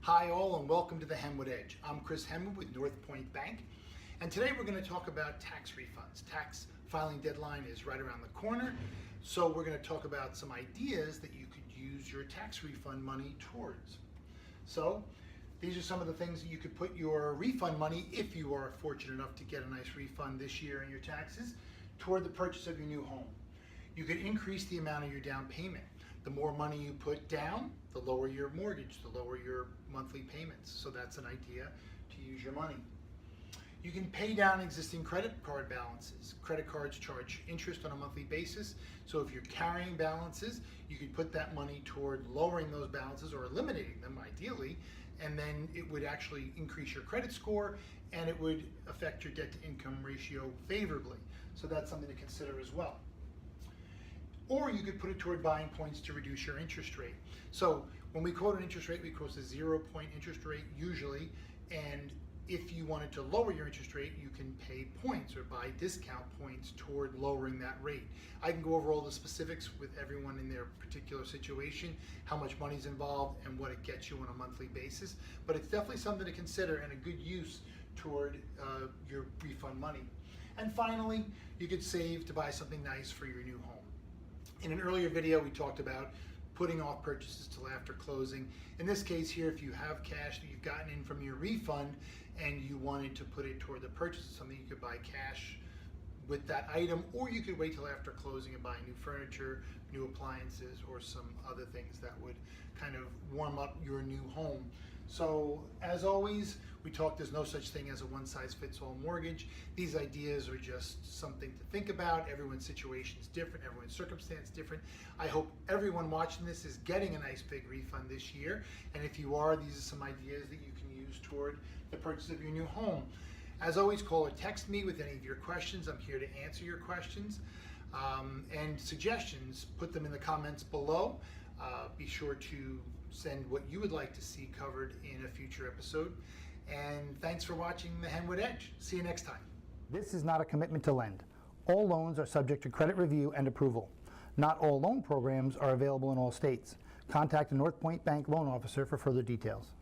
Hi all and welcome to the Henwood Edge. I'm Chris Henwood with North Point Bank, and today we're going to talk about tax refunds. Tax filing deadline is right around the corner, so we're going to talk about some ideas that you could use your tax refund money towards. So these are some of the things that you could put your refund money, if you are fortunate enough to get a nice refund this year in your taxes, toward the purchase of your new home. You could increase the amount of your down payment. The more money you put down, the lower your mortgage, the lower your monthly payments. So that's an idea to use your money. You can pay down existing credit card balances. Credit cards charge interest on a monthly basis. So if you're carrying balances, you could put that money toward lowering those balances or eliminating them ideally, and then it would actually increase your credit score and it would affect your debt to income ratio favorably. So that's something to consider as well. Or you could put it toward buying points to reduce your interest rate. So when we quote an interest rate, we quote a 0-point interest rate usually, and if you wanted to lower your interest rate, you can pay points or buy discount points toward lowering that rate. I can go over all the specifics with everyone in their particular situation, how much money is involved and what it gets you on a monthly basis, but it's definitely something to consider and a good use toward your refund money. And finally, you could save to buy something nice for your new home. In an earlier video, we talked about putting off purchases till after closing. In this case here, if you have cash that you've gotten in from your refund and you wanted to put it toward the purchase of something, you could buy cash with that item, or you could wait till after closing and buy new furniture, new appliances, or some other things that would kind of warm up your new home. So as always, we talk, there's no such thing as a one-size-fits-all mortgage. These ideas are just something to think about. Everyone's situation is different, everyone's circumstance is different. I hope everyone watching this is getting a nice big refund this year. And if you are, these are some ideas that you can use toward the purchase of your new home. As always, call or text me with any of your questions. I'm here to answer your questions. And suggestions, put them in the comments below. Be sure to send what you would like to see covered in a future episode. And thanks for watching the Henwood Edge. See you next time. This is not a commitment to lend. All loans are subject to credit review and approval. Not all loan programs are available in all states. Contact a North Point Bank loan officer for further details.